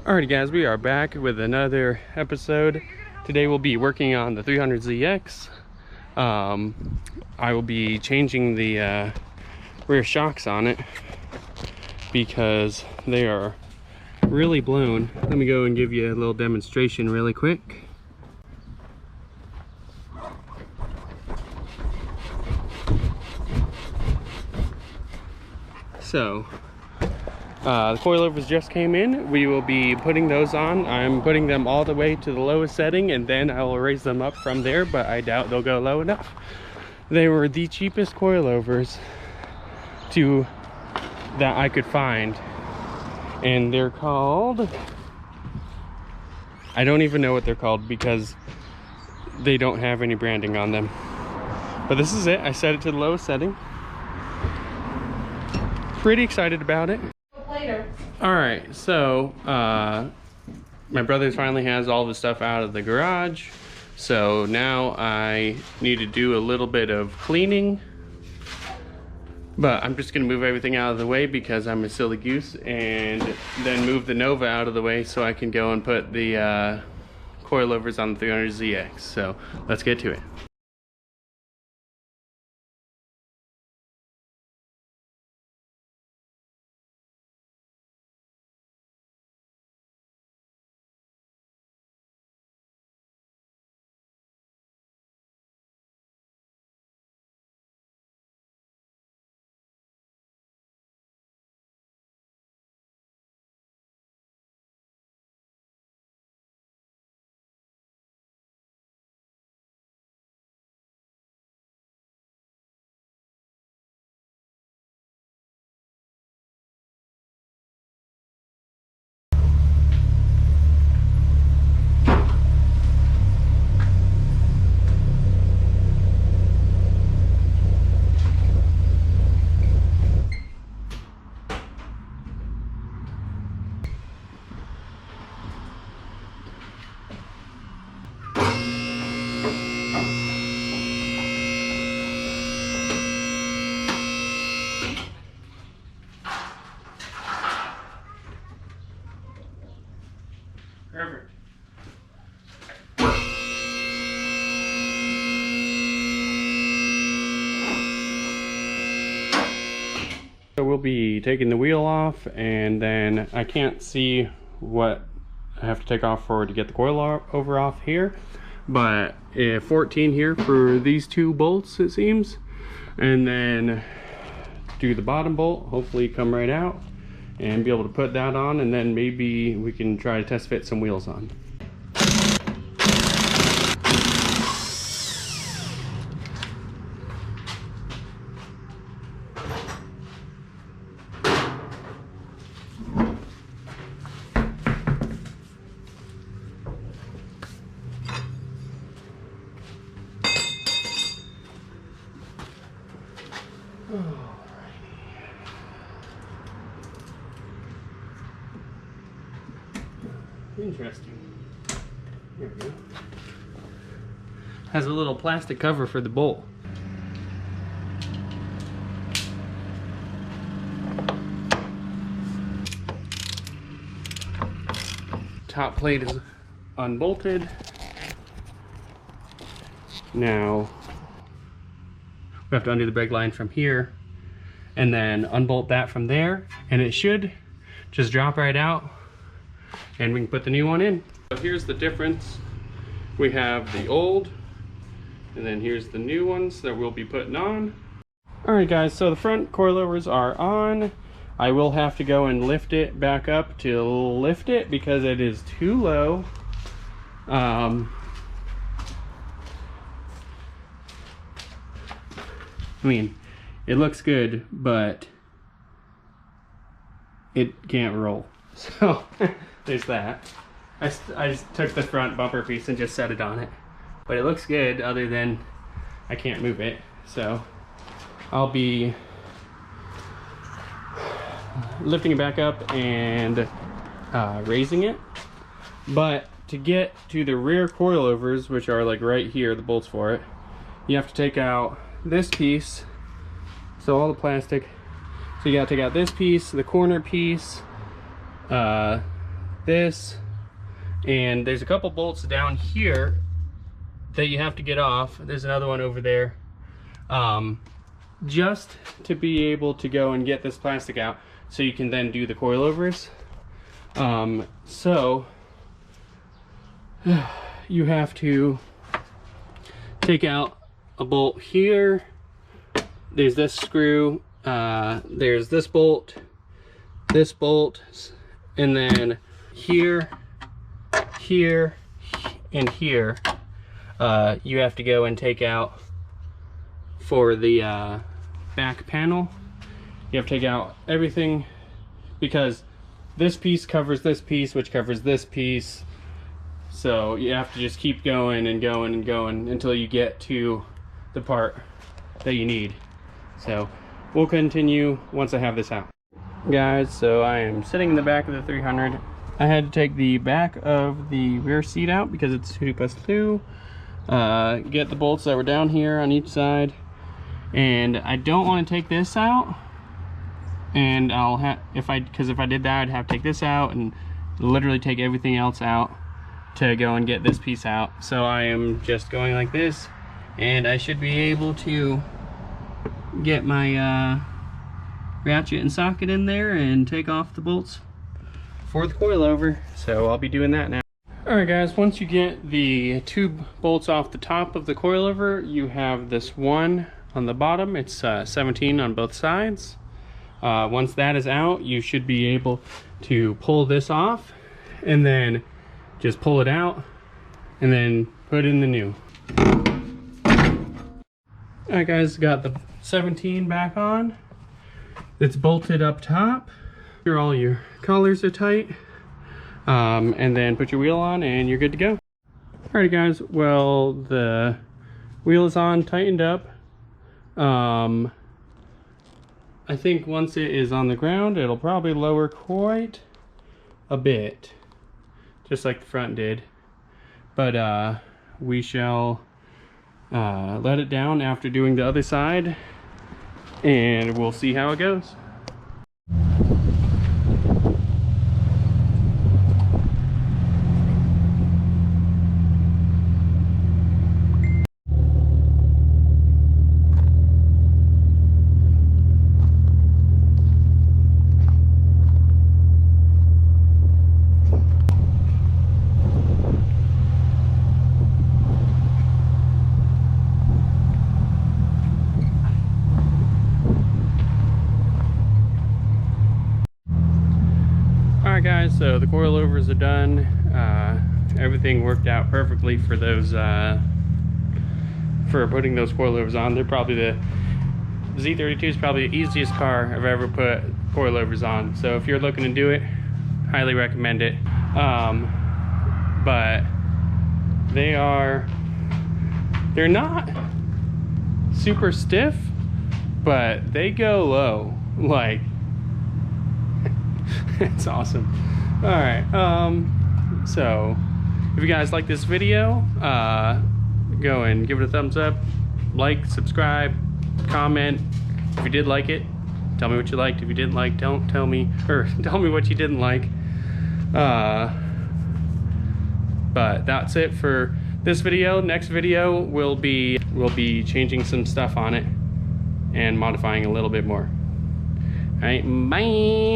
Alrighty guys, we are back with another episode. Today we'll be working on the 300ZX. I will be changing the rear shocks on it because they are really blown. Let me go and give you a little demonstration really quick. So the coilovers just came in. We will be putting those on. I'm putting them all the way to the lowest setting and then I will raise them up from there, but I doubt they'll go low enough. They were the cheapest coilovers that I could find, and they're called, I don't even know what they're called because they don't have any branding on them. But this is it. I set it to the lowest setting. Pretty excited about it. Later. All right, so my brother finally has all the stuff out of the garage, so now I need to do a little bit of cleaning, but I'm just gonna move everything out of the way because I'm a silly goose, and then move the Nova out of the way so I can go and put the coilovers on the 300ZX. So let's get to it. Perfect. So we'll be taking the wheel off, and then I can't see what I have to take off for to get the coilover off here, but 14 here for these two bolts it seems, and then do the bottom bolt, hopefully come right out and be able to put that on, and then maybe we can try to test fit some wheels on. Interesting. There we go. Has a little plastic cover for the bolt. Top plate is unbolted. Now we have to undo the brake line from here and then unbolt that from there, and it should just drop right out and we can put the new one in. So here's the difference. We have the old, and then here's the new ones that we'll be putting on. Alright guys, so the front coilovers are on. I will have to go and lift it back up to lift it because it is too low. I mean, it looks good, but it can't roll. So there's that. I just took the front bumper piece and just set it on it, but it looks good other than I can't move it. So I'll be lifting it back up and raising it. But to get to the rear coilovers, which are like right here, the bolts for it, you have to take out this piece, so all the plastic. So you gotta take out this piece, the corner piece, this, and there's a couple bolts down here that you have to get off. There's another one over there, just to be able to go and get this plastic out so you can then do the coilovers. So you have to take out a bolt here. There's this screw, there's this bolt, and then here, here, and here. You have to go and take out for the back panel. You have to take out everything because this piece covers this piece, which covers this piece. So you have to just keep going and going and going until you get to the part that you need. So we'll continue once I have this out. Guys, so I am sitting in the back of the 300. I had to take the back of the rear seat out because it's 2+2. Get the bolts that were down here on each side, and I don't want to take this out, and I'll have, because if I did that, I'd have to take this out and literally take everything else out to go and get this piece out. So I am just going like this, and I should be able to get my ratchet and socket in there and take off the bolts for the coilover. So I'll be doing that now. Alright guys, once you get the two bolts off the top of the coilover, you have this one on the bottom. It's 17 on both sides. Once that is out, you should be able to pull this off and then just pull it out and then put in the new. Alright guys, got the 17 back on. It's bolted up top. Here all your collars are tight. And then put your wheel on and you're good to go. Alrighty guys, well, the wheel is on, tightened up. I think once it is on the ground, it'll probably lower quite a bit, just like the front did. But we shall let it down after doing the other side, and we'll see how it goes. Alright guys, so the coilovers are done. Everything worked out perfectly for those, for putting those coilovers on. They're probably the Z32 is probably the easiest car I've ever put coilovers on. So if you're looking to do it, highly recommend it. But they're not super stiff, but they go low, like, it's awesome. All right, so if you guys like this video, go and give it a thumbs up, like, subscribe, comment. If you did like it, tell me what you liked. If you didn't like, don't tell me, or tell me what you didn't like. But that's it for this video. Next video we'll be changing some stuff on it and modifying a little bit more. All right, bye.